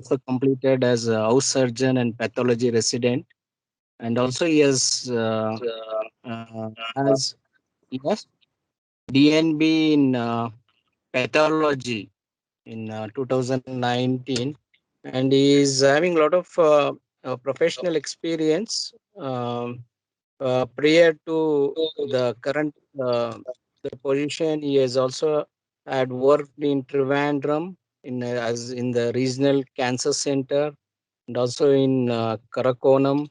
also completed as a house surgeon and pathology resident, and also he has DNB in pathology in 2019, and he is having a lot of professional experience prior to the current the position. He has also had worked in Trivandrum as in the regional cancer center, and also in Karakonam,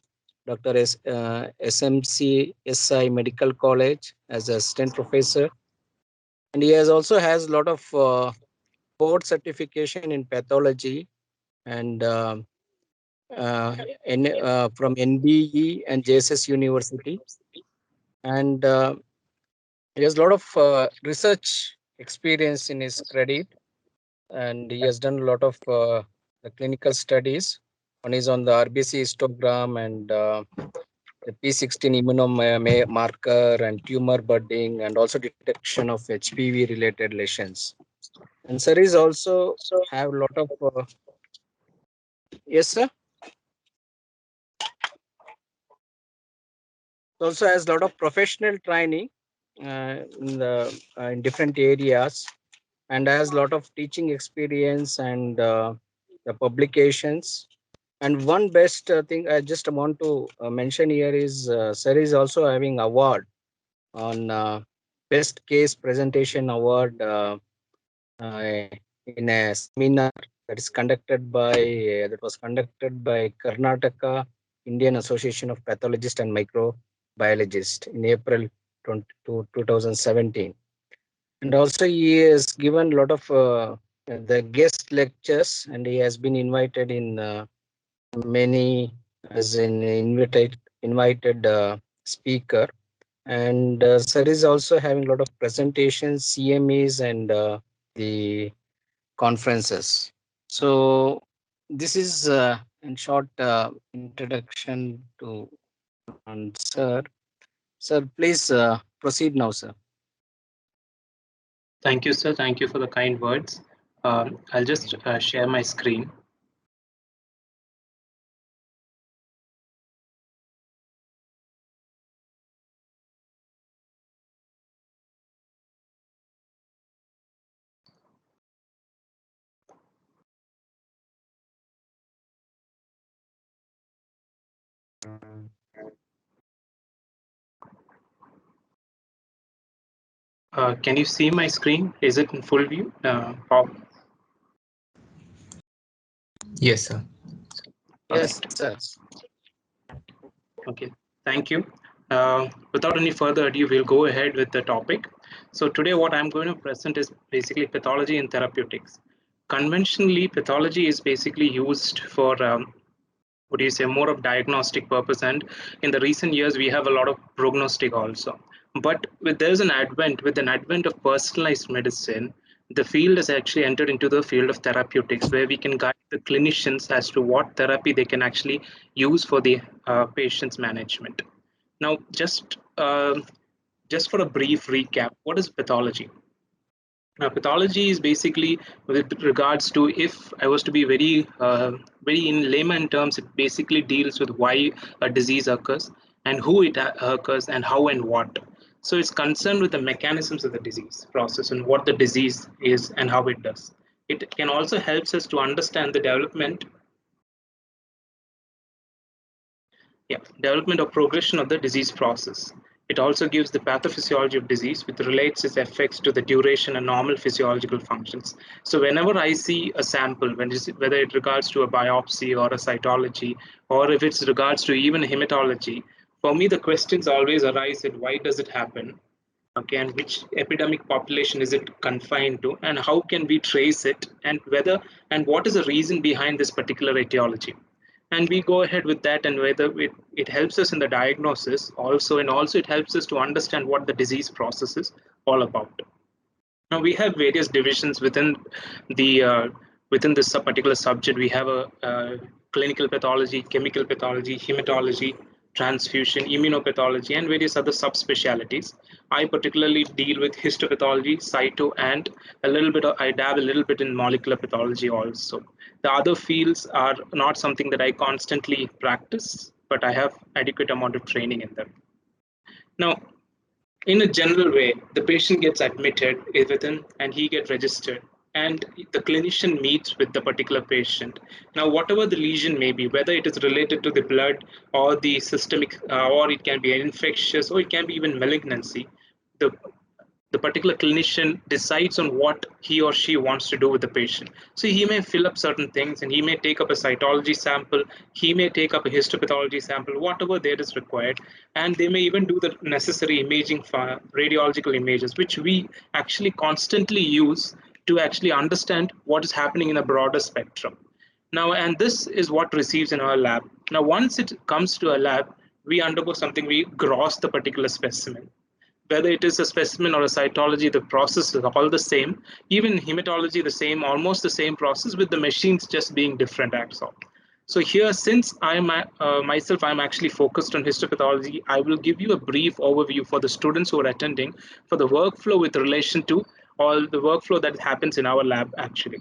Dr. SMC SI Medical College as assistant professor, and he has also has a lot of board certification in pathology and from NBE and JSS University, and he has a lot of research experience in his credit, and he has done a lot of the clinical studies. One is on the RBC histogram and the P16 immunomarker and tumor budding, and also detection of HPV related lesions. And sir is also have a lot of yes sir, also has a lot of professional training in different areas, and has a lot of teaching experience and the publications. And one best thing I just want to mention here is sir is also having award on best case presentation award uh, in a seminar that was conducted by Karnataka Indian Association of Pathologists and Microbiologists in April 2017. And also he has given a lot of the guest lectures, and he has been invited in many as an invited speaker. And sir is also having a lot of presentations, CMEs, and the conferences. So this is in short introduction to sir. Sir, please proceed now, sir. Thank you, sir. Thank you for the kind words. I'll just share my screen. Can you see my screen? Is it in full view? Yes, sir. Yes, sir. Okay, thank you. Without any further ado, we'll go ahead with the topic. So today what I'm going to present is basically pathology and therapeutics. Conventionally, pathology is basically used for what do you say, more of diagnostic purpose, and in the recent years we have a lot of prognostic also. But with an advent of personalized medicine, the field has actually entered into the field of therapeutics, where we can guide the clinicians as to what therapy they can actually use for the patient's management. Now, just for a brief recap, what is pathology? Now, pathology is basically with regards to, if I was to be very in layman terms, it basically deals with why a disease occurs and who it occurs and how and what. So it's concerned with the mechanisms of the disease process and what the disease is and how it does. It can also helps us to understand the development or progression of the disease process. It also gives the pathophysiology of disease, which relates its effects to the duration and normal physiological functions. So whenever I see a sample, whether it regards to a biopsy or a cytology, or if it's regards to even hematology, for me the questions always arise at why does it happen? Okay, and which epidemic population is it confined to, and how can we trace it, and what is the reason behind this particular etiology? And we go ahead with that, and whether it helps us in the diagnosis also, and also it helps us to understand what the disease process is all about. Now we have various divisions within this particular subject. We have a clinical pathology, chemical pathology, hematology, transfusion, immunopathology, and various other subspecialties. I particularly deal with histopathology, cyto, and I dab a little bit in molecular pathology also. The other fields are not something that I constantly practice, but I have adequate amount of training in them. Now, in a general way, the patient gets admitted within and he gets registered, and the clinician meets with the particular patient. Now, whatever the lesion may be, whether it is related to the blood or the systemic, or it can be infectious, or it can be even malignancy, the the particular clinician decides on what he or she wants to do with the patient. So he may fill up certain things, and he may take up a cytology sample, he may take up a histopathology sample, whatever there is required, and they may even do the necessary imaging for radiological images, which we actually constantly use to actually understand what is happening in a broader spectrum. Now, and this is what receives in our lab. Now, once it comes to a lab, we undergo something, we gross the particular specimen. Whether it is a specimen or a cytology, the process is all the same. Even hematology, the same, almost the same process, with the machines just being different, that's all. So here, since I'm myself, I'm actually focused on histopathology, I will give you a brief overview for the students who are attending for the workflow with relation to all the workflow that happens in our lab actually.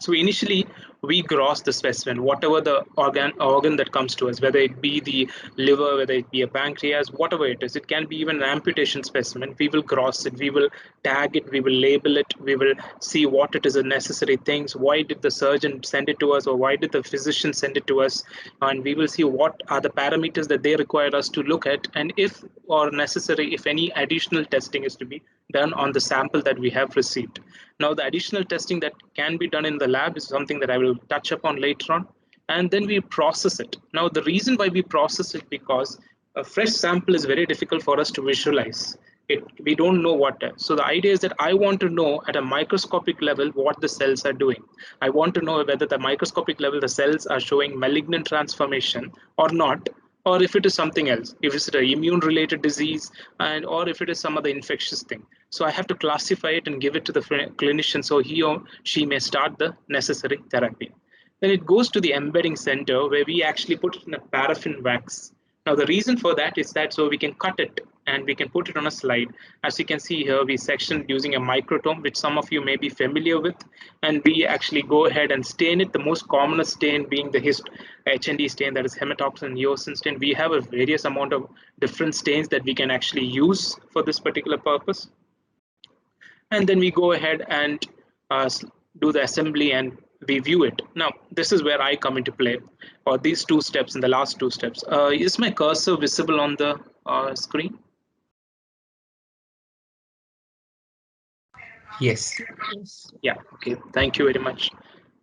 So initially, we gross the specimen, whatever the organ that comes to us, whether it be the liver, whether it be a pancreas, whatever it is. It can be even an amputation specimen. We will gross it, we will tag it, we will label it, we will see what it is the necessary things, why did the surgeon send it to us, or why did the physician send it to us, and we will see what are the parameters that they require us to look at, and if or necessary, if any additional testing is to be done on the sample that we have received. Now, the additional testing that can be done in the lab is something that I will touch upon later on, and then we process it. Now, the reason why we process it because a fresh sample is very difficult for us to visualize. We don't know what. So the idea is that I want to know at a microscopic level what the cells are doing. I want to know whether the microscopic level the cells are showing malignant transformation or not, or if it is something else, if it's an immune related disease, and or if it is some other infectious thing. So I have to classify it and give it to the clinician so he or she may start the necessary therapy. Then it goes to the embedding center where we actually put it in a paraffin wax. Now the reason for that is that so we can cut it and we can put it on a slide. As you can see here, we sectioned using a microtome, which some of you may be familiar with, and we actually go ahead and stain it. The most commonest stain being the HND stain, that is hematoxin eosin stain. We have a various amount of different stains that we can actually use for this particular purpose. And then we go ahead and do the assembly and we view it. Now, this is where I come into play, or these two steps in the last two steps. Is my cursor visible on the screen? Yes. Yeah, okay, thank you very much.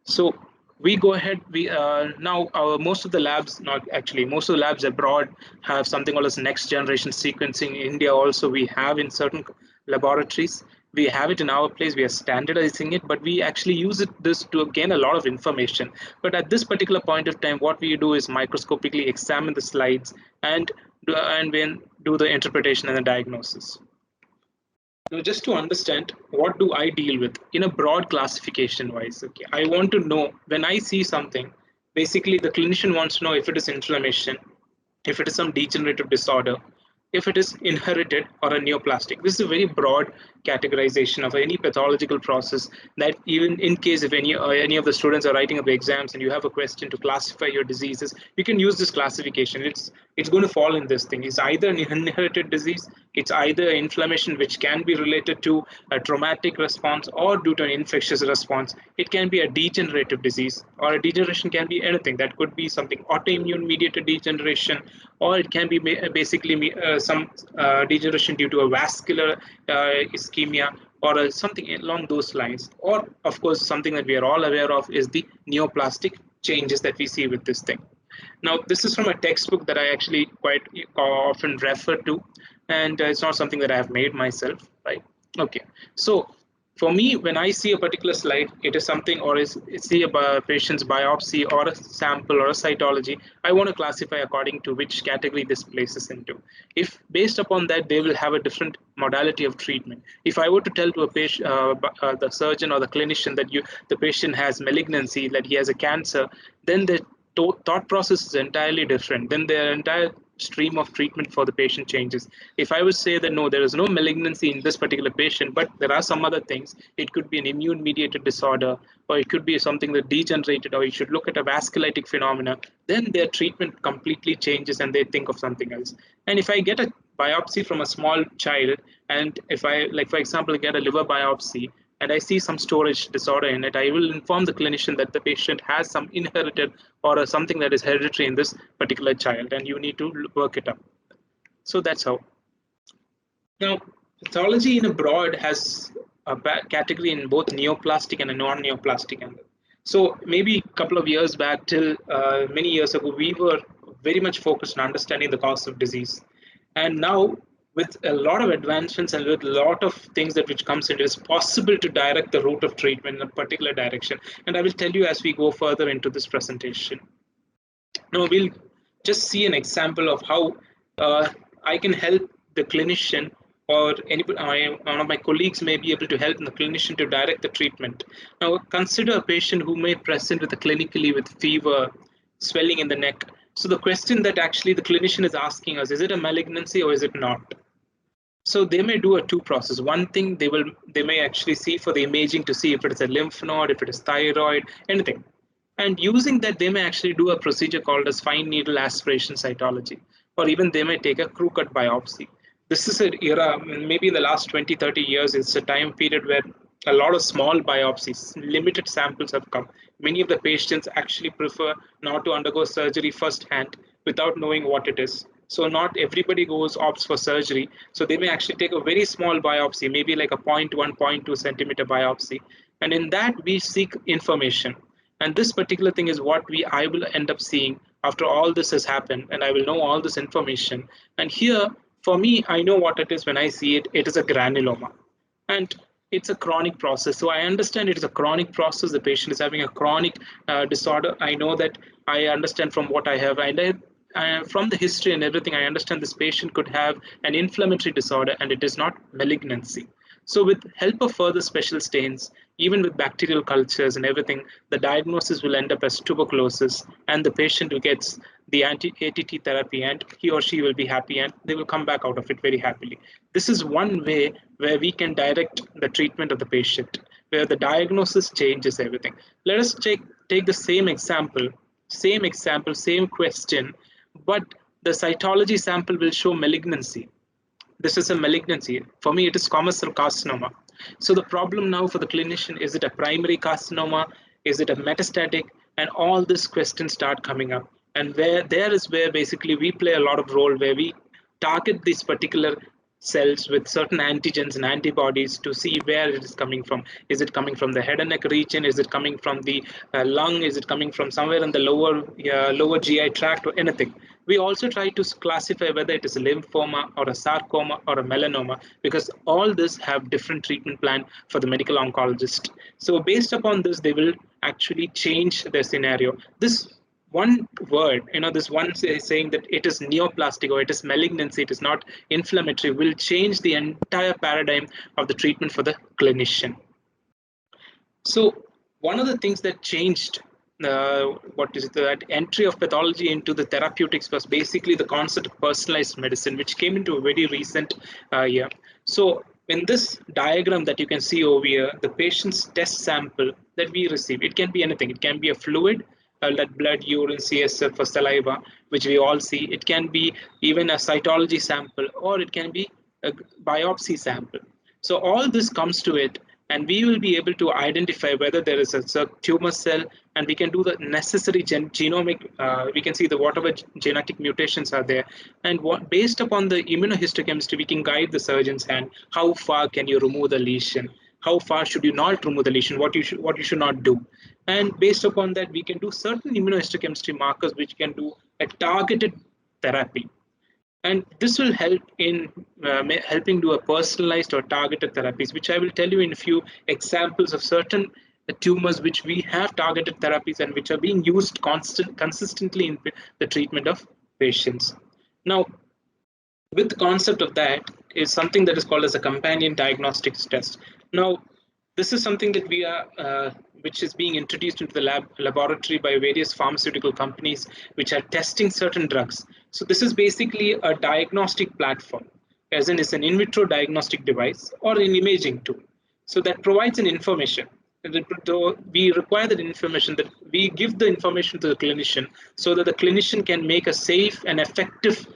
So we go ahead, we now most of the labs, not actually, most of the labs abroad have something called as next generation sequencing. In India also we have in certain laboratories. We have it in our place, we are standardizing it, but we actually use this to gain a lot of information. But at this particular point of time, what we do is microscopically examine the slides and then do the interpretation and the diagnosis. Now, just to understand, what do I deal with in a broad classification wise? Okay, I want to know when I see something, basically the clinician wants to know if it is inflammation, if it is some degenerative disorder, if it is inherited or a neoplastic. This is a very broad categorization of any pathological process that even in case if any of the students are writing up exams and you have a question to classify your diseases, you can use this classification. It's going to fall in this thing. It's either an inherited disease, it's either inflammation which can be related to a traumatic response or due to an infectious response. It can be a degenerative disease, or a degeneration can be anything. That could be something autoimmune mediated degeneration, or it can be basically some degeneration due to a vascular ischemia or something along those lines. Or of course, something that we are all aware of is the neoplastic changes that we see with this thing. Now, this is from a textbook that I actually quite often refer to, and it's not something that I have made myself, right? Okay, so for me, when I see a particular slide, it is something, or see a patient's biopsy or a sample or a cytology, I want to classify according to which category this places into. If based upon that, they will have a different modality of treatment. If I were to tell to a patient, the surgeon or the clinician that the patient has malignancy, that he has a cancer, then the thought process is entirely different. Then their entire stream of treatment for the patient changes. If I would say that no, there is no malignancy in this particular patient, but there are some other things, it could be an immune mediated disorder, or it could be something that degenerated, or you should look at a vasculitic phenomena, then their treatment completely changes and they think of something else. And if I get a biopsy from a small child, and if I, like for example, get a liver biopsy, and I see some storage disorder in it, I will inform the clinician that the patient has some inherited or something that is hereditary in this particular child, and you need to work it up. So that's how. Now, pathology in a broad has a category in both neoplastic and a non-neoplastic angle. So maybe a couple of years back, till many years ago, we were very much focused on understanding the cause of disease. And now, with a lot of advancements and with a lot of things that which comes in, it is possible to direct the route of treatment in a particular direction. And I will tell you as we go further into this presentation. Now, we'll just see an example of how I can help the clinician, or one of my colleagues may be able to help the clinician to direct the treatment. Now, consider a patient who may present with clinically with fever, swelling in the neck. So the question that actually the clinician is asking us, is it a malignancy or is it not? So they may do a two process. One thing, they may actually see for the imaging to see if it is a lymph node, if it is thyroid, anything. And using that, they may actually do a procedure called as fine needle aspiration cytology, or even they may take a crew cut biopsy. This is an era, maybe in the last 20, 30 years, it's a time period where a lot of small biopsies, limited samples have come. Many of the patients actually prefer not to undergo surgery firsthand without knowing what it is. So not everybody opts for surgery. So they may actually take a very small biopsy, maybe like a 0.1, 0.2 centimeter biopsy. And in that, we seek information. And this particular thing is what I will end up seeing after all this has happened, and I will know all this information. And here, for me, I know what it is when I see it. It is a granuloma. And it's a chronic process. So I understand it is a chronic process. The patient is having a chronic disorder. I know that. I understand from what I have. From the history and everything, I understand this patient could have an inflammatory disorder and it is not malignancy. So with help of further special stains, even with bacterial cultures and everything, the diagnosis will end up as tuberculosis, and the patient who gets the ATT therapy, and he or she will be happy and they will come back out of it very happily. This is one way where we can direct the treatment of the patient, where the diagnosis changes everything. Let us take the same example, same question, but the cytology sample will show malignancy. This is a malignancy. For me, it is squamous cell carcinoma. So the problem now for the clinician, is it a primary carcinoma? Is it a metastatic? And all these questions start coming up. And there is where basically we play a lot of role, where we target these particular cells with certain antigens and antibodies to see where it is coming from. Is it coming from the head and neck region? Is it coming from the lung? Is it coming from somewhere in the lower GI tract or anything? We also try to classify whether it is a lymphoma or a sarcoma or a melanoma, because all this have different treatment plan for the medical oncologist. So based upon this, they will actually change their scenario. This one word, this one saying that it is neoplastic or it is malignancy, it is not inflammatory, will change the entire paradigm of the treatment for the clinician. So one of the things that changed that entry of pathology into the therapeutics was basically the concept of personalized medicine, which came into a very recent year. So in this diagram that you can see over here, the patient's test sample that we receive, it can be anything. It can be a fluid, like blood, urine, CSF, or saliva, which we all see. It can be even a cytology sample, or it can be a biopsy sample. So all this comes to it, and we will be able to identify whether there is a tumor cell, and we can do the necessary genomic, we can see the whatever genetic mutations are there. And based upon the immunohistochemistry, we can guide the surgeon's hand. How far can you remove the lesion? How far should you not remove the lesion? What you should not do? And based upon that, we can do certain immunohistochemistry markers, which can do a targeted therapy. And this will help in helping do a personalized or targeted therapies, which I will tell you in a few examples of certain tumors which we have targeted therapies and which are being used consistently in the treatment of patients. Now, with the concept of that is something that is called as a companion diagnostics test. Now, this is something that which is being introduced into the laboratory by various pharmaceutical companies which are testing certain drugs. So this is basically a diagnostic platform, as in it's an in vitro diagnostic device or an imaging tool. So that provides an information. We require that information, that we give the information to the clinician so that the clinician can make a safe and effective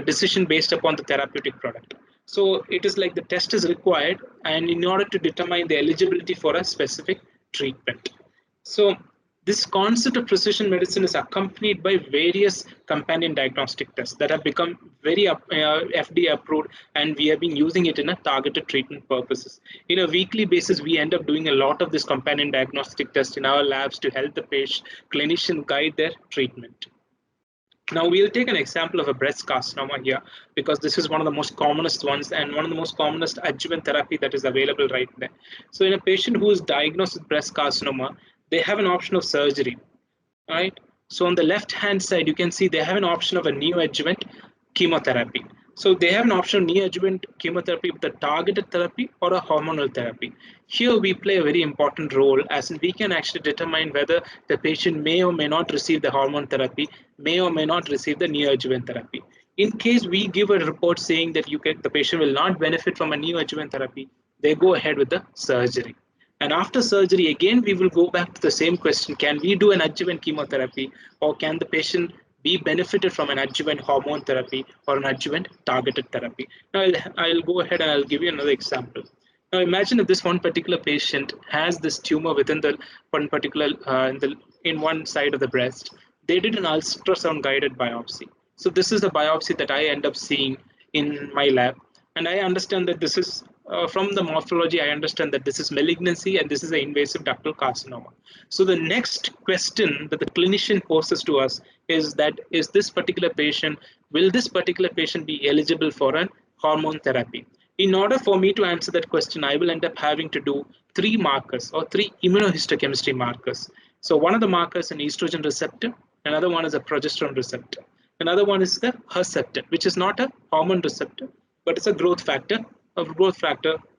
decision based upon the therapeutic product. So it is like the test is required, and in order to determine the eligibility for a specific treatment. So this concept of precision medicine is accompanied by various companion diagnostic tests that have become very FDA approved, and we have been using it in a targeted treatment purposes. In a weekly basis, we end up doing a lot of this companion diagnostic tests in our labs to help the patient clinician guide their treatment. Now we'll take an example of a breast carcinoma here, because this is one of the most commonest ones and one of the most commonest adjuvant therapy that is available right there. So in a patient who is diagnosed with breast carcinoma, they have an option of surgery, right? So on the left hand side, you can see they have an option of a neoadjuvant chemotherapy. So they have an option of neoadjuvant chemotherapy with a targeted therapy or a hormonal therapy. Here we play a very important role, as in we can actually determine whether the patient may or may not receive the hormone therapy, may or may not receive the neoadjuvant therapy. In case we give a report saying that the patient will not benefit from a neoadjuvant therapy, they go ahead with the surgery. And after surgery, again, we will go back to the same question. Can we do an adjuvant chemotherapy, or can the patient be benefited from an adjuvant hormone therapy or an adjuvant targeted therapy? Now, I'll go ahead and I'll give you another example. Now, imagine if this one particular patient has this tumor within the one particular, in one side of the breast. They did an ultrasound guided biopsy. So this is the biopsy that I end up seeing in my lab. And I understand that this is, from the morphology, I understand that this is malignancy and this is an invasive ductal carcinoma. So the next question that the clinician poses to us is that, is this particular patient, will this particular patient be eligible for a hormone therapy? In order for me to answer that question, I will end up having to do 3 markers or 3 immunohistochemistry markers. So one of the markers is an estrogen receptor, another one is a progesterone receptor, another one is the Herceptin, which is not a hormone receptor, but it's a growth factor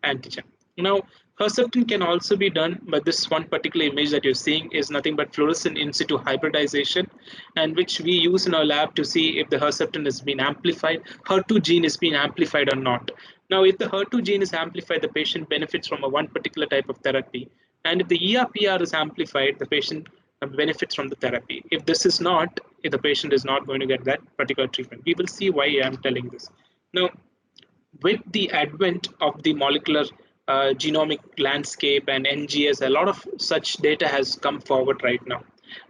antigen. Now, Herceptin can also be done, but this one particular image that you're seeing is nothing but fluorescent in situ hybridization, and which we use in our lab to see if the Herceptin has been amplified, HER2 gene is being amplified or not. Now, if the HER2 gene is amplified, the patient benefits from a one particular type of therapy, and if the ERPR is amplified, the patient benefits from the therapy. If this is not, if the patient is not going to get that particular treatment. We will see why I'm telling this. Now, with the advent of the molecular genomic landscape and NGS, a lot of such data has come forward right now.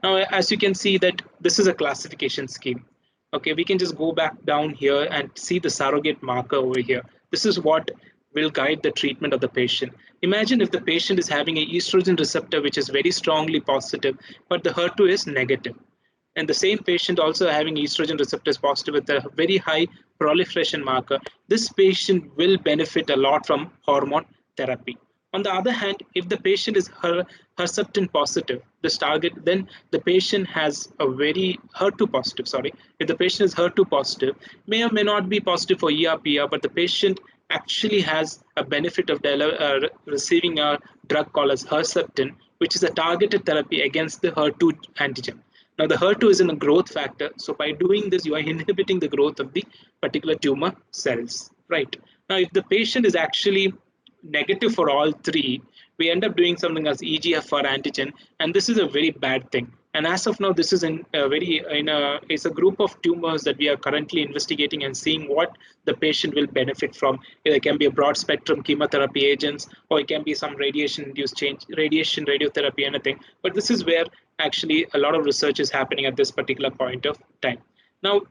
Now, as you can see that this is a classification scheme. Okay, we can just go back down here and see the surrogate marker over here. This is what will guide the treatment of the patient. Imagine if the patient is having an estrogen receptor which is very strongly positive, but the HER2 is negative. And the same patient also having estrogen receptors positive with a very high proliferation marker, this patient will benefit a lot from hormone therapy. On the other hand, if the patient is Herceptin positive, this target, then the patient has a very HER2 positive, if the patient is HER2 positive, may or may not be positive for ERPR, but the patient actually has a benefit of receiving a drug called as Herceptin, which is a targeted therapy against the HER2 antigen. Now, the HER2 is a growth factor. So by doing this, you are inhibiting the growth of the particular tumor cells, right? Now, if the patient is actually negative for all 3, we end up doing something as EGFR antigen, and this is a very bad thing. And as of now, this is it's a group of tumors that we are currently investigating and seeing what the patient will benefit from. It can be a broad spectrum chemotherapy agents, or it can be some radiation-induced change, radiotherapy, anything. But this is where actually a lot of research is happening at this particular point of time. Now,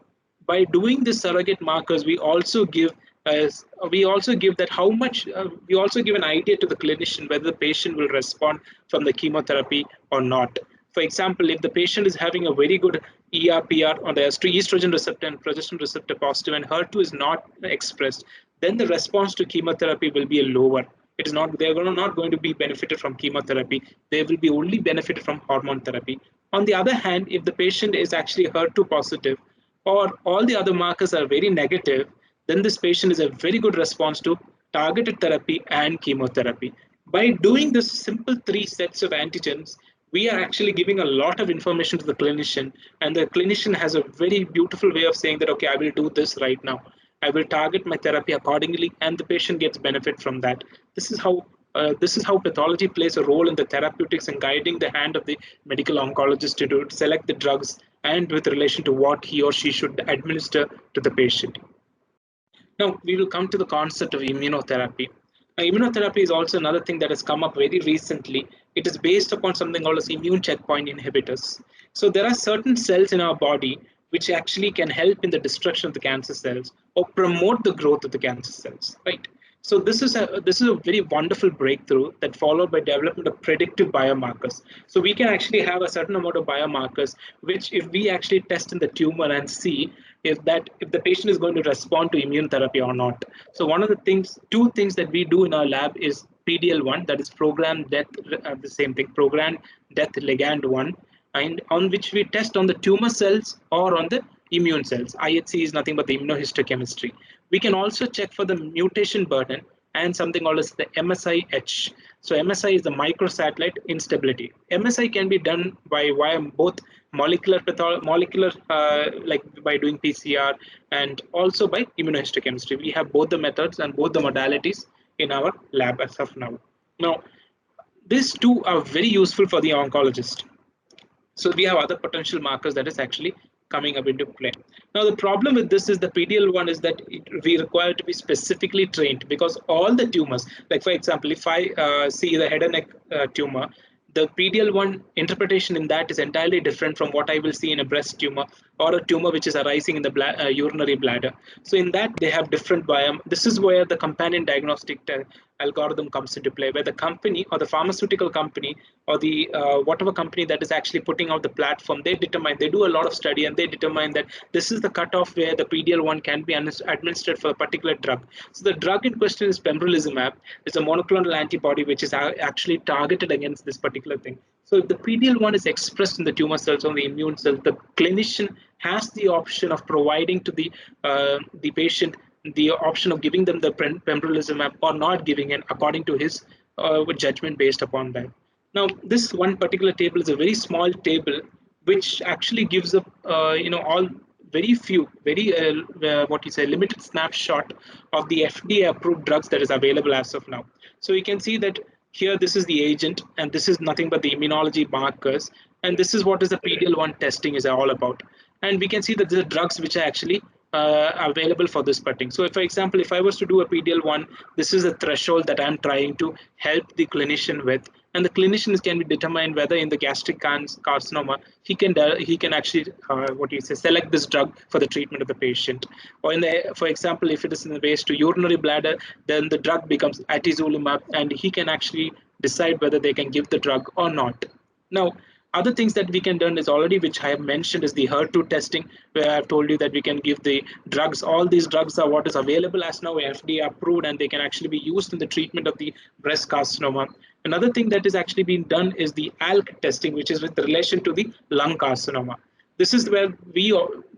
by doing the surrogate markers, we also give that how much we also give an idea to the clinician whether the patient will respond from the chemotherapy or not. For example, if the patient is having a very good ERPR on the estrogen receptor and progesterone receptor positive, and HER2 is not expressed, then the response to chemotherapy will be lower. It is not, they're not going to be benefited from chemotherapy. They will be only benefited from hormone therapy. On the other hand, if the patient is actually HER2 positive, or all the other markers are very negative, then this patient is a very good response to targeted therapy and chemotherapy. By doing this simple 3 sets of antigens, we are actually giving a lot of information to the clinician, and the clinician has a very beautiful way of saying that, okay, I will do this right now. I will target my therapy accordingly, and the patient gets benefit from that. This is how pathology plays a role in the therapeutics and guiding the hand of the medical oncologist to select the drugs and with relation to what he or she should administer to the patient. Now, we will come to the concept of immunotherapy. Now, immunotherapy is also another thing that has come up very recently. It is based upon something called as immune checkpoint inhibitors. So there are certain cells in our body which actually can help in the destruction of the cancer cells or promote the growth of the cancer cells, right? So this is a very wonderful breakthrough that followed by development of predictive biomarkers. So we can actually have a certain amount of biomarkers, which if we actually test in the tumor and see if the patient is going to respond to immune therapy or not. So one of the things, two things that we do in our lab is PDL1, that is programmed death, the same thing, programmed death ligand 1, and on which we test on the tumor cells or on the immune cells. IHC is nothing but the immunohistochemistry. We can also check for the mutation burden and something called as the MSI-H. So MSI is the microsatellite instability. MSI can be done via both molecular like by doing PCR and also by immunohistochemistry. We have both the methods and both the modalities in our lab as of now. Now, these two are very useful for the oncologist. So we have other potential markers that is actually coming up into play. Now the problem with this is the PDL1 is that we require to be specifically trained, because all the tumors, like for example, if I see the head and neck tumor, the PDL1 interpretation in that is entirely different from what I will see in a breast tumor or a tumor which is arising in the urinary bladder. So in that they have different biome. This is where the companion diagnostic algorithm comes into play, where the company or the pharmaceutical company or the whatever company that is actually putting out the platform, they do a lot of study and they determine that this is the cutoff where the PDL1 can be administered for a particular drug. So the drug in question is pembrolizumab. It's a monoclonal antibody which is actually targeted against this particular thing. So if the PDL1 is expressed in the tumor cells or the immune cells, the clinician has the option of providing to the patient the option of giving them the pembrolizumab or not giving it according to his judgment based upon that. Now, this one particular table is a very small table which actually gives up, all very few, very what you say, limited snapshot of the FDA approved drugs that is available as of now. So you can see that here this is the agent, and this is nothing but the immunology markers, and this is what is the PDL1 testing is all about. And we can see that there are drugs which are actually available for this putting. So if, for example, if I was to do a PDL1, this is a threshold that I'm trying to help the clinician with, and the clinician can be determined whether in the gastric carcinoma he can actually select this drug for the treatment of the patient, or in the, for example, if it is in the ways to urinary bladder, then the drug becomes atezolizumab, and he can actually decide whether they can give the drug or not. Now, other things that we can do is already, which I have mentioned, is the HER2 testing, where I've told you that we can give the drugs. All these drugs are what is available as now, FDA approved, and they can actually be used in the treatment of the breast carcinoma. Another thing that is actually being done is the ALK testing, which is with relation to the lung carcinoma. This is where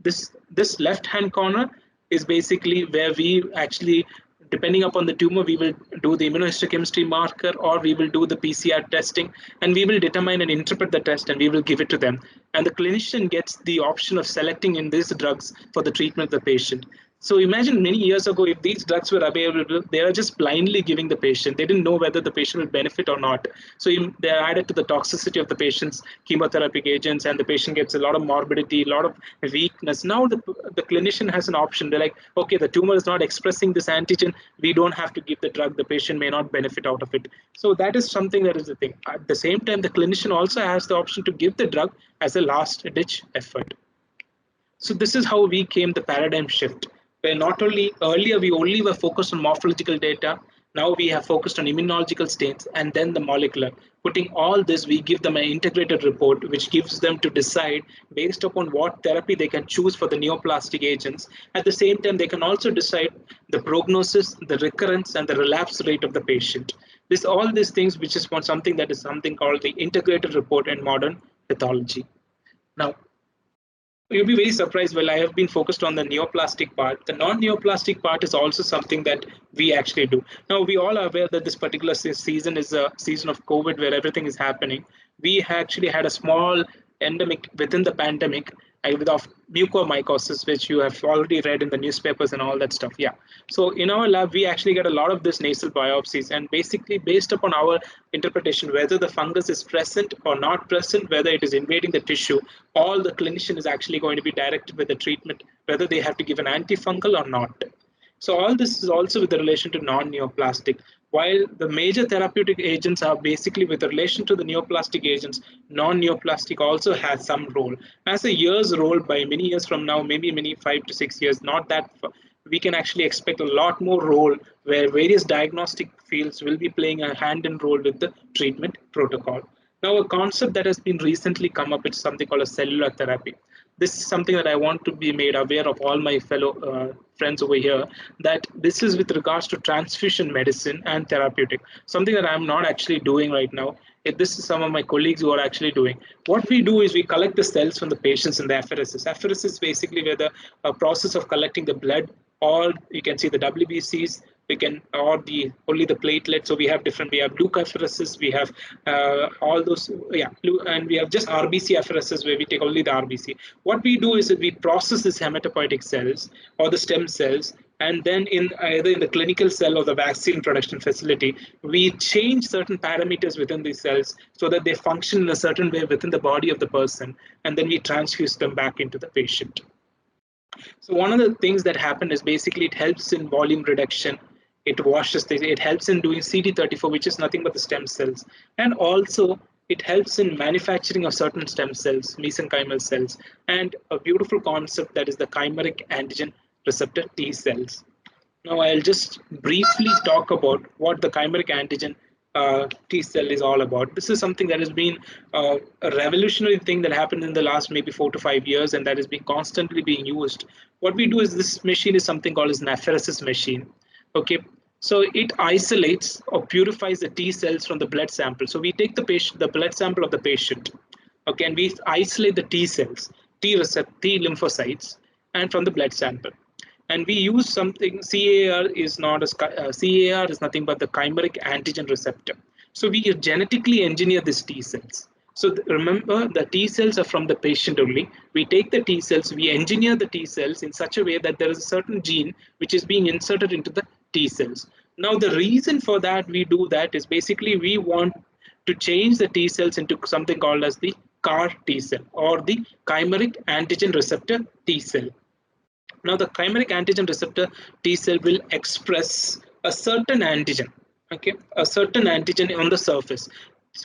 this left-hand corner is basically where we actually, depending upon the tumor, we will do the immunohistochemistry marker, or we will do the PCR testing, and we will determine and interpret the test, and we will give it to them. And the clinician gets the option of selecting in these drugs for the treatment of the patient. So imagine many years ago, if these drugs were available, they were just blindly giving the patient. They didn't know whether the patient will benefit or not. So they are added to the toxicity of the patient's chemotherapeutic agents, and the patient gets a lot of morbidity, a lot of weakness. Now the clinician has an option. They're like, okay, the tumor is not expressing this antigen. We don't have to give the drug. The patient may not benefit out of it. So that is something that is the thing. At the same time, the clinician also has the option to give the drug as a last-ditch effort. So this is how we came the paradigm shift, where not only earlier we only were focused on morphological data, now we have focused on immunological states and then the molecular. Putting all this, we give them an integrated report, which gives them to decide based upon what therapy they can choose for the neoplastic agents. At the same time, they can also decide the prognosis, the recurrence, and the relapse rate of the patient. All these things, which is something that is something called the integrated report in modern pathology. Now, you'll be very surprised. Well, I have been focused on the neoplastic part. The non-neoplastic part is also something that we actually do. Now, we all are aware that this particular season is a season of COVID where everything is happening. We actually had a small endemic within the pandemic of mucormycosis, which you have already read in the newspapers and all that stuff. Yeah. So in our lab, we actually get a lot of this nasal biopsies, and basically based upon our interpretation, whether the fungus is present or not present, whether it is invading the tissue, all the clinician is actually going to be directed with the treatment, whether they have to give an antifungal or not. So all this is also with relation to non-neoplastic. While the major therapeutic agents are basically with relation to the neoplastic agents, non-neoplastic also has some role. As a year's role, by many years from now, maybe many 5 to 6 years, not that far, we can actually expect a lot more role where various diagnostic fields will be playing a hand in role with the treatment protocol. Now, a concept that has been recently come up is something called a cellular therapy. This is something that I want to be made aware of all my fellow friends over here, that this is with regards to transfusion medicine and therapeutic, something that I'm not actually doing right now. This is some of my colleagues who are actually doing. What we do is we collect the cells from the patients in the apheresis. Apheresis is basically where the process of collecting the blood, or you can see the WBCs, we can, or the only the platelets. So we have different, we have leukapheresis, we have all those, yeah, and we have just RBC apheresis where we take only the RBC. What we do is that we process this hematopoietic cells or the stem cells, and then in either in the clinical cell or the vaccine production facility, we change certain parameters within these cells so that they function in a certain way within the body of the person, and then we transfuse them back into the patient. So one of the things that happen is basically it helps in volume reduction. It washes things. It helps in doing CD34, which is nothing but the stem cells. And also it helps in manufacturing of certain stem cells, mesenchymal cells, and a beautiful concept that is the chimeric antigen receptor T cells. Now I'll just briefly talk about what the chimeric antigen T cell is all about. This is something that has been a revolutionary thing that happened in the last maybe 4 to 5 years, and that is being constantly being used. What we do is this machine is something called as an apheresis machine. Okay, so it isolates or purifies the T cells from the blood sample. So we take the blood sample of the patient, okay, and we isolate the T cells, T lymphocytes, and from the blood sample. And we use something, CAR is not as CAR is nothing but the chimeric antigen receptor. So we genetically engineer these T cells. So remember, the T cells are from the patient only. We take the T cells, we engineer the T cells in such a way that there is a certain gene which is being inserted into the T cells. Now the reason for that we do that is basically we want to change the T cells into something called as the CAR T cell or the chimeric antigen receptor T cell. Now, the chimeric antigen receptor T cell will express a certain antigen, okay, a certain antigen on the surface,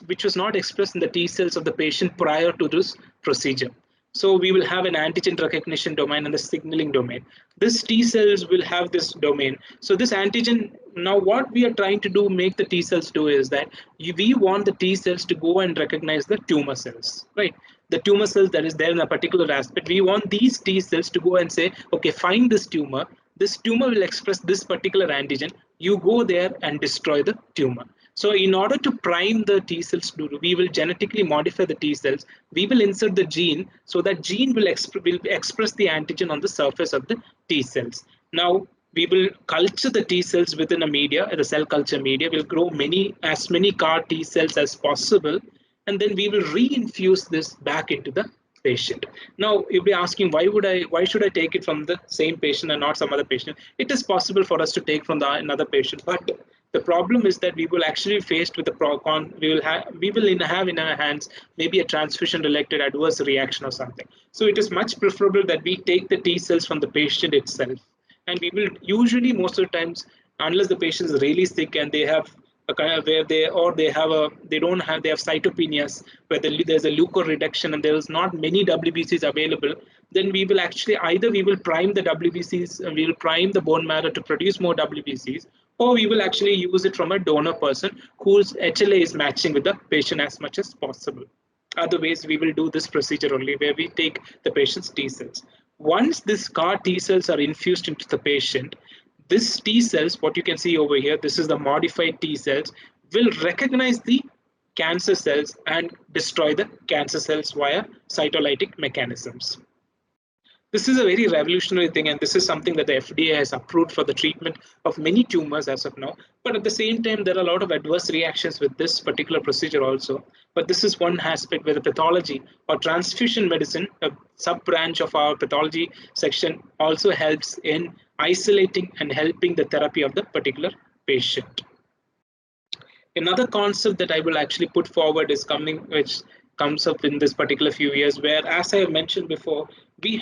which was not expressed in the T cells of the patient prior to this procedure. So we will have an antigen recognition domain and the signaling domain. This T cells will have this domain. So this antigen, now what we are trying to do, make the T cells do is that we want the T cells to go and recognize the tumor cells, right? The tumor cells that is there in a particular aspect. We want these T cells to go and say, okay, find this tumor. This tumor will express this particular antigen. You go there and destroy the tumor. So in order to prime the T cells, we will genetically modify the T cells. We will insert the gene, so that gene will express the antigen on the surface of the T cells. Now, we will culture the T cells within a media, the cell culture media. We'll grow as many CAR T cells as possible, and then we will reinfuse this back into the patient. Now, you'll be asking, why should I take it from the same patient and not some other patient? It is possible for us to take from another patient, but the problem is that we will actually faced with the we will have in our hands maybe a transfusion related adverse reaction or something. So it is much preferable that we take the T cells from the patient itself, and we will usually, most of the times, unless the patient is really sick and they have a kind of where they have cytopenias where there's a leukoreduction and there is not many WBCs available, then we will actually either we will prime the WBCs and we will prime the bone marrow to produce more WBCs, or we will actually use it from a donor person whose HLA is matching with the patient as much as possible. Otherwise, we will do this procedure only where we take the patient's T cells. Once this CAR T cells are infused into the patient, this T cells, what you can see over here, this is the modified T cells, will recognize the cancer cells and destroy the cancer cells via cytolytic mechanisms. This is a very revolutionary thing, and this is something that the FDA has approved for the treatment of many tumors as of now. But at the same time, there are a lot of adverse reactions with this particular procedure also. But this is one aspect where the pathology or transfusion medicine, a sub branch of our pathology section, also helps in isolating and helping the therapy of the particular patient. Another concept that I will actually put forward is coming, which comes up in this particular few years, where, as I have mentioned before, we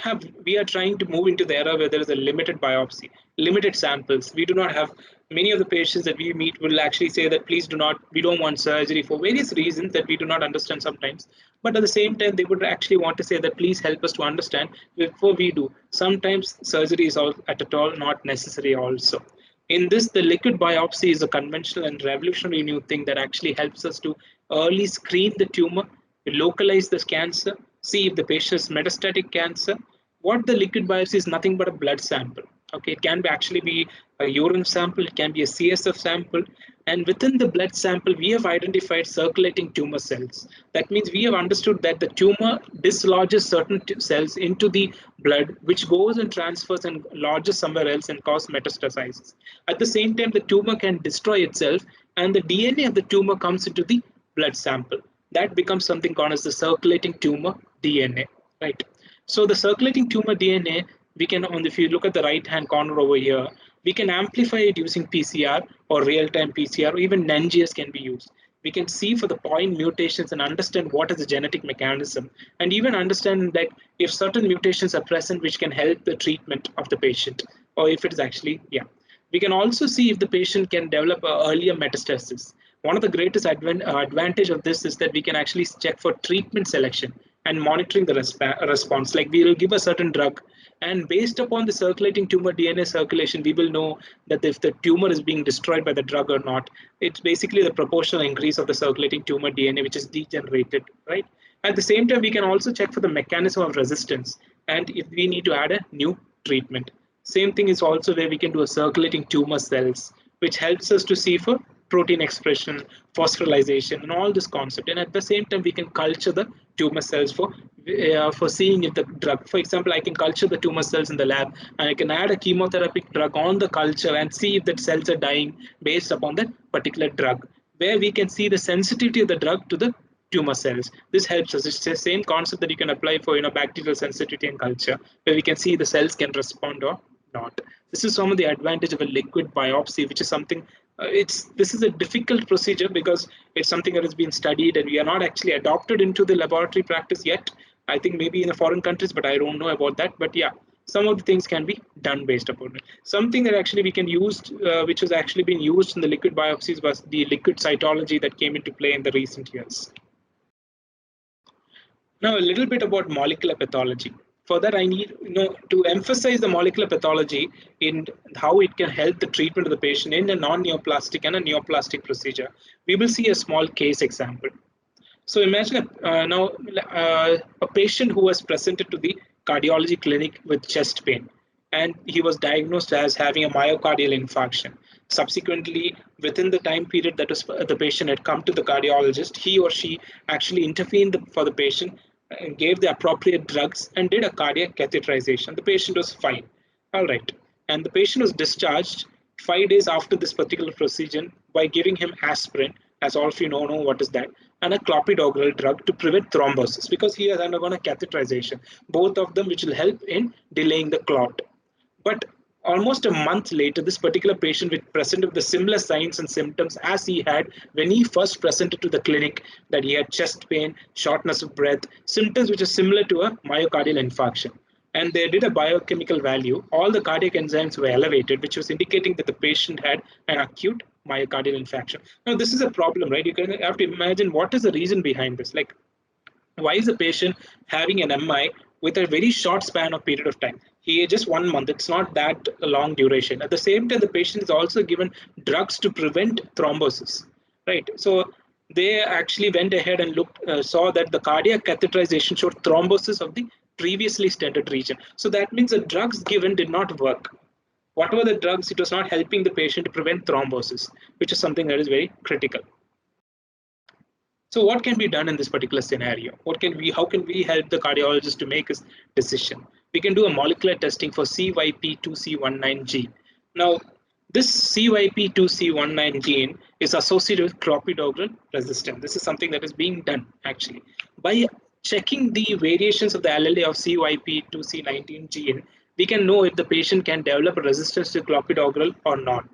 are trying to move into the era where there is a limited biopsy, limited samples. We do not have many of the patients that we meet will actually say that please do not, we don't want surgery for various reasons that we do not understand sometimes. But at the same time, they would actually want to say that please help us to understand before we do. Sometimes surgery is all at all not necessary also. In this, the liquid biopsy is a conventional and revolutionary new thing that actually helps us to early screen the tumor, localize the cancer, see if the patient has metastatic cancer. What the liquid biopsy is nothing but a blood sample. Okay, it can be actually be a urine sample, it can be a CSF sample, and within the blood sample, we have identified circulating tumor cells. That means we have understood that the tumor dislodges certain cells into the blood, which goes and transfers and lodges somewhere else and cause metastasis. At the same time, the tumor can destroy itself, and the DNA of the tumor comes into the blood sample. That becomes something called as the circulating tumor DNA, right? So the circulating tumor DNA, we can, if you look at the right hand corner over here, we can amplify it using PCR or real-time PCR, or even NGS can be used. We can see for the point mutations and understand what is the genetic mechanism, and even understand that if certain mutations are present which can help the treatment of the patient, or if it is actually, yeah. We can also see if the patient can develop earlier metastasis. One of the greatest advantage of this is that we can actually check for treatment selection and monitoring the response. Like we will give a certain drug, and based upon the circulating tumor DNA circulation, we will know that if the tumor is being destroyed by the drug or not. It's basically the proportional increase of the circulating tumor DNA which is degenerated, right? At the same time, we can also check for the mechanism of resistance and if we need to add a new treatment. Same thing is also where we can do a circulating tumor cells, which helps us to see for protein expression, phosphorylation, and all this concept. And at the same time, we can culture the tumor cells for seeing if the drug, for example, I can culture the tumor cells in the lab, and I can add a chemotherapy drug on the culture and see if the cells are dying based upon that particular drug, where we can see the sensitivity of the drug to the tumor cells. This helps us. It's the same concept that you can apply for bacterial sensitivity and culture, where we can see the cells can respond or not. This is some of the advantage of a liquid biopsy, which is something. This is a difficult procedure because it's something that has been studied and we are not actually adopted into the laboratory practice yet. I think maybe in the foreign countries, but I don't know about that. But yeah, some of the things can be done based upon it. Something that actually we can use, which has actually been used in the liquid biopsies, was the liquid cytology that came into play in the recent years. Now, a little bit about molecular pathology. For that, I need to emphasize the molecular pathology in how it can help the treatment of the patient in a non-neoplastic and a neoplastic procedure. We will see a small case example. So imagine a patient who was presented to the cardiology clinic with chest pain, and he was diagnosed as having a myocardial infarction. Subsequently, within the time period that the patient had come to the cardiologist, he or she actually intervened for the patient and gave the appropriate drugs and did a cardiac catheterization. The patient was fine. All right. And the patient was discharged 5 days after this particular procedure by giving him aspirin, as all of you know what is that, and a clopidogrel drug to prevent thrombosis because he has undergone a catheterization, both of them which will help in delaying the clot. But almost a month later, this particular patient with presented with the similar signs and symptoms as he had when he first presented to the clinic, that he had chest pain, shortness of breath, symptoms which are similar to a myocardial infarction. And they did a biochemical value. All the cardiac enzymes were elevated, which was indicating that the patient had an acute myocardial infarction. Now, this is a problem, right? You have to imagine what is the reason behind this. Like, why is a patient having an MI with a very short span of period of time? He just 1 month. It's not that long duration. At the same time, the patient is also given drugs to prevent thrombosis, right? So they actually went ahead and saw that the cardiac catheterization showed thrombosis of the previously stented region. So that means the drugs given did not work. Whatever the drugs, it was not helping the patient to prevent thrombosis, which is something that is very critical. So what can be done in this particular scenario? How can we help the cardiologist to make his decision? we can do a molecular testing for CYP2C19 gene. Now, this CYP2C19 gene is associated with clopidogrel resistance. This is something that is being done actually. By checking the variations of the allele of CYP2C19 gene, we can know if the patient can develop a resistance to clopidogrel or not.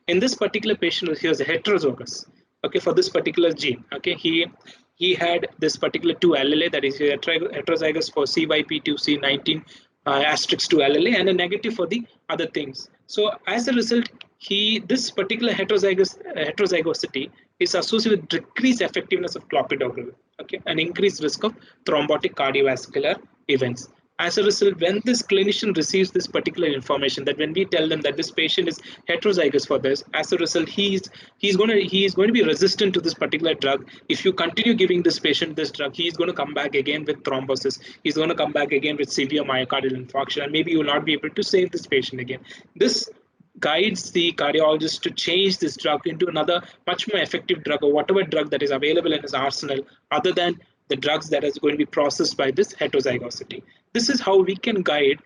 In this particular patient, he was heterozygous. Okay, for this particular gene. Okay, he had this particular 2 allele, that is heterozygous for CYP2C19 asterisk 2 allele, and a negative for the other things. So as a result, this particular heterozygosity is associated with decreased effectiveness of clopidogrel, okay, an increased risk of thrombotic cardiovascular events. As a result, when this clinician receives this particular information, that when we tell them that this patient is heterozygous for this, as a result, he is going to be resistant to this particular drug. If you continue giving this patient this drug, he is going to come back again with thrombosis. He's going to come back again with severe myocardial infarction, and maybe you will not be able to save this patient again. This guides the cardiologist to change this drug into another much more effective drug, or whatever drug that is available in his arsenal, other than the drugs that is going to be processed by this heterozygosity. This is how we can guide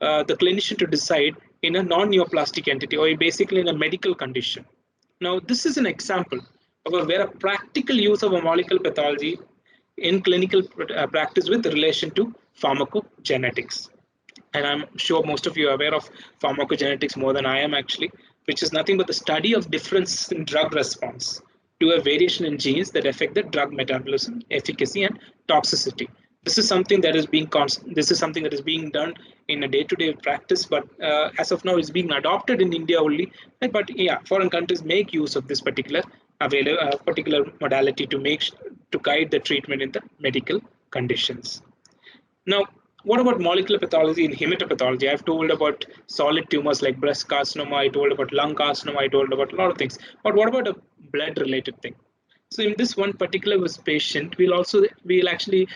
the clinician to decide in a non-neoplastic entity, or basically in a medical condition. Now, this is an example of where a practical use of a molecular pathology in clinical practice with relation to pharmacogenetics. And I'm sure most of you are aware of pharmacogenetics more than I am actually, which is nothing but the study of difference in drug response to a variation in genes that affect the drug metabolism, efficacy, and toxicity. This is something that is being done in a day-to-day practice, but as of now, it's being adopted in India only. But yeah, foreign countries make use of this particular modality to guide the treatment in the medical conditions. Now, what about molecular pathology in hematopathology? I've told about solid tumors like breast carcinoma, I told about lung carcinoma, I told about a lot of things. But what about a blood-related thing? So in this one particular patient, we'll actually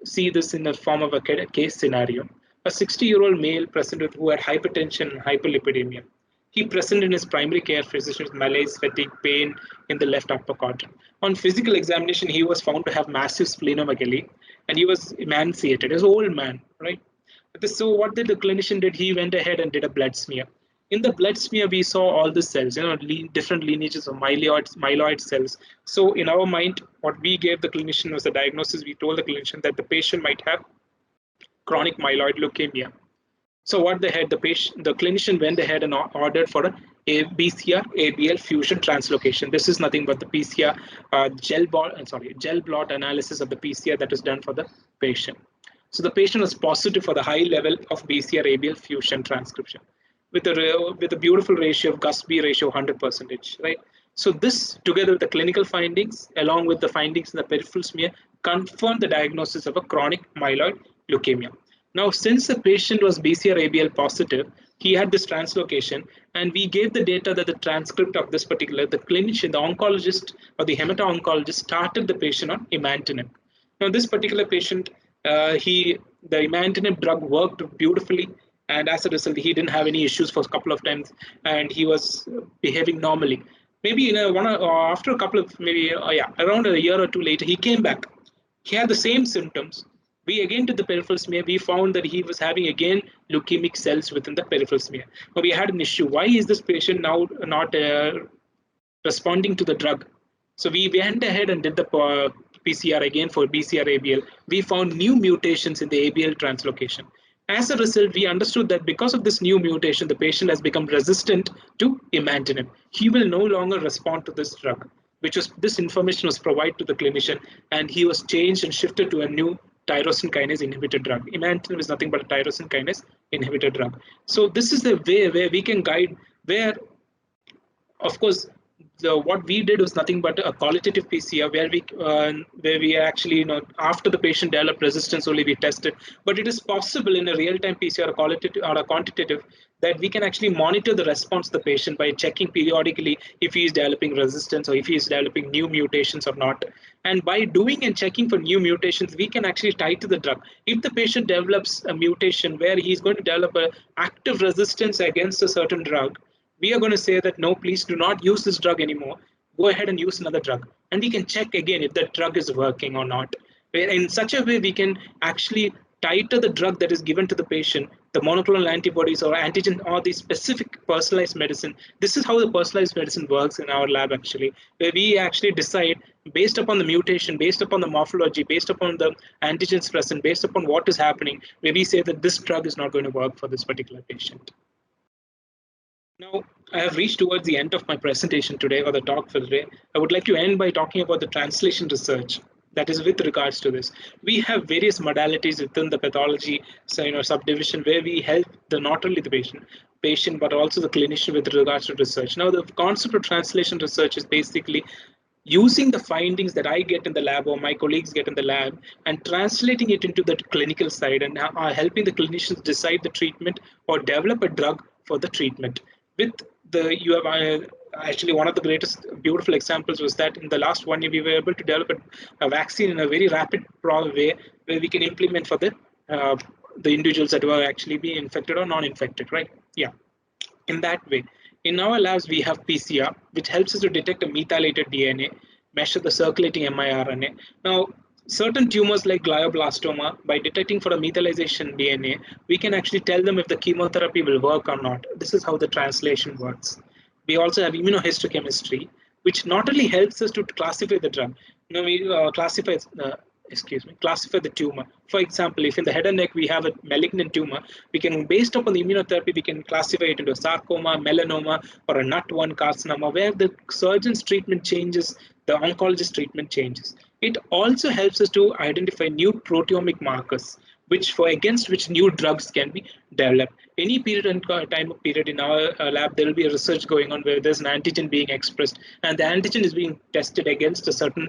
see this in the form of a case scenario. A 60-year-old male presented who had hypertension and hyperlipidemia. He presented in his primary care physician with malaise, fatigue, pain in the left upper quadrant. On physical examination, he was found to have massive splenomegaly, and he was emaciated. He was an old man, right? So what did the clinician did? He went ahead and did a blood smear. In the blood smear, we saw all the cells, different lineages of myeloid cells. So in our mind, what we gave the clinician was a diagnosis. We told the clinician that the patient might have chronic myeloid leukemia. So what the clinician went ahead and ordered for a BCR-ABL fusion translocation. This is nothing but the PCR gel blot analysis of the PCR that is done for the patient. So the patient was positive for the high level of BCR-ABL fusion transcription with a beautiful ratio of Gus-B ratio 100%, right? So this, together with the clinical findings, along with the findings in the peripheral smear, confirmed the diagnosis of a chronic myeloid leukemia. Now, since the patient was BCR-ABL positive, he had this translocation, and we gave the data that the transcript of this particular, the clinician, the oncologist or the hemato-oncologist started the patient on imatinib. Now, this particular patient, the imatinib drug worked beautifully, and as a result, he didn't have any issues for a couple of times, and he was behaving normally. Maybe after a couple of, around a year or two later, he came back. He had the same symptoms. We again did the peripheral smear. We found that he was having again leukemic cells within the peripheral smear. But we had an issue. Why is this patient now not responding to the drug? So we went ahead and did the PCR again for BCR-ABL. We found new mutations in the ABL translocation. As a result, we understood that because of this new mutation, the patient has become resistant to imatinib. He will no longer respond to this drug, this information was provided to the clinician, and he was changed and shifted to a new tyrosine kinase inhibitor drug. Imatinib is nothing but a tyrosine kinase inhibitor drug. So this is the way where we can guide, where, of course, what we did was nothing but a qualitative PCR where we actually, after the patient developed resistance only we tested. But it is possible in a real-time PCR or a quantitative that we can actually monitor the response of the patient by checking periodically if he is developing resistance or if he is developing new mutations or not. And by doing and checking for new mutations, we can actually titrate the drug. If the patient develops a mutation where he's going to develop an active resistance against a certain drug, we are going to say that, no, please do not use this drug anymore. Go ahead and use another drug. And we can check again if that drug is working or not. In such a way, we can actually tighter the drug that is given to the patient, the monoclonal antibodies or antigen or the specific personalized medicine. This is how the personalized medicine works in our lab actually, where we actually decide based upon the mutation, based upon the morphology, based upon the antigens present, based upon what is happening, where we say that this drug is not going to work for this particular patient. Now, I have reached towards the end of my presentation today, or the talk for today. I would like to end by talking about the translation research that is with regards to this. We have various modalities within the pathology subdivision where we help not only the patient, but also the clinician with regards to research. Now, the concept of translation research is basically using the findings that I get in the lab or my colleagues get in the lab and translating it into the clinical side and helping the clinicians decide the treatment or develop a drug for the treatment. With the actually one of the greatest beautiful examples was that in the last 1 year we were able to develop a vaccine in a very rapid way where we can implement for the individuals that were actually being infected or non-infected, right? Yeah. In that way, in our labs, we have PCR, which helps us to detect a methylated DNA, measure the circulating miRNA. Now, certain tumors like glioblastoma, by detecting for a methylation DNA, we can actually tell them if the chemotherapy will work or not. This is how the translation works. We also have immunohistochemistry, which not only helps us to classify the drug, we classify the tumor. For example, if in the head and neck we have a malignant tumor, we can, based upon the immunotherapy, we can classify it into a sarcoma, melanoma, or a NUT1 carcinoma, where the surgeon's treatment changes, the oncologist treatment changes. It also helps us to identify new proteomic markers, against which new drugs can be developed. Any period and time of period in our lab, there will be a research going on where there's an antigen being expressed, and the antigen is being tested against a certain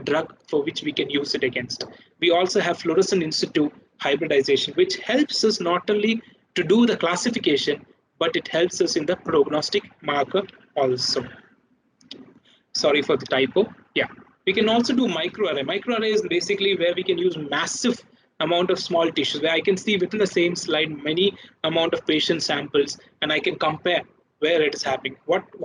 drug for which we can use it against. We also have fluorescent in situ hybridization, which helps us not only to do the classification, but it helps us in the prognostic marker also. Sorry for the typo. Yeah. We can also do microarray. Microarray is basically where we can use massive amount of small tissues, where I can see within the same slide many amount of patient samples, and I can compare where it is happening.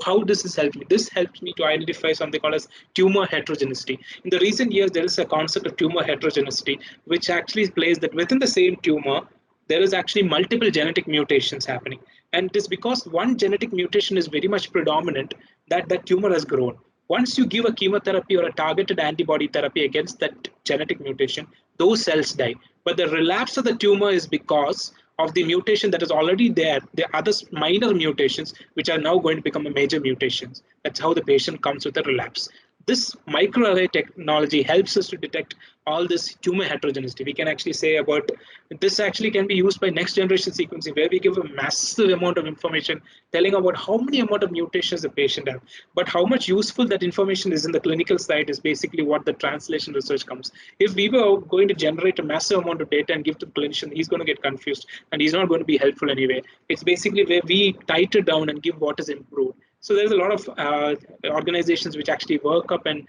How does this help me? This helps me to identify something called as tumor heterogeneity. In the recent years, there is a concept of tumor heterogeneity, which actually plays that within the same tumor, there is actually multiple genetic mutations happening. And it is because one genetic mutation is very much predominant that that tumor has grown. Once you give a chemotherapy or a targeted antibody therapy against that genetic mutation, those cells die. But the relapse of the tumor is because of the mutation that is already there, the other minor mutations, which are now going to become major mutations. That's how the patient comes with a relapse. This microarray technology helps us to detect all this tumor heterogeneity. We can actually say about this actually can be used by next generation sequencing, where we give a massive amount of information telling about how many amount of mutations the patient has. But how much useful that information is in the clinical side is basically what the translation research comes. If we were going to generate a massive amount of data and give to the clinician, he's going to get confused and he's not going to be helpful anyway. It's basically where we tighten down and give what is improved. So there's a lot of organizations which actually work up and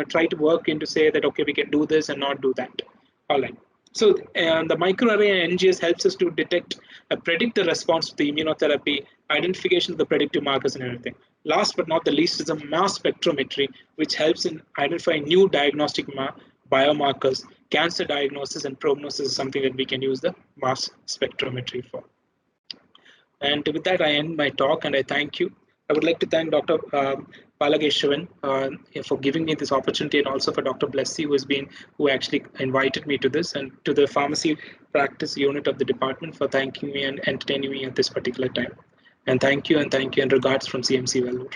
try to work into say that, okay, we can do this and not do that. All right. So the microarray NGS helps us to predict the response to the immunotherapy, identification of the predictive markers and everything. Last but not the least is a mass spectrometry, which helps in identifying new diagnostic biomarkers. Cancer diagnosis and prognosis is something that we can use the mass spectrometry for. And with that, I end my talk and I thank you. I would like to thank Dr. Sherin for giving me this opportunity, and also for Dr. Blessy, who actually invited me to this, and to the pharmacy practice unit of the department for thanking me and entertaining me at this particular time. And thank you, and regards from CMC Vellore.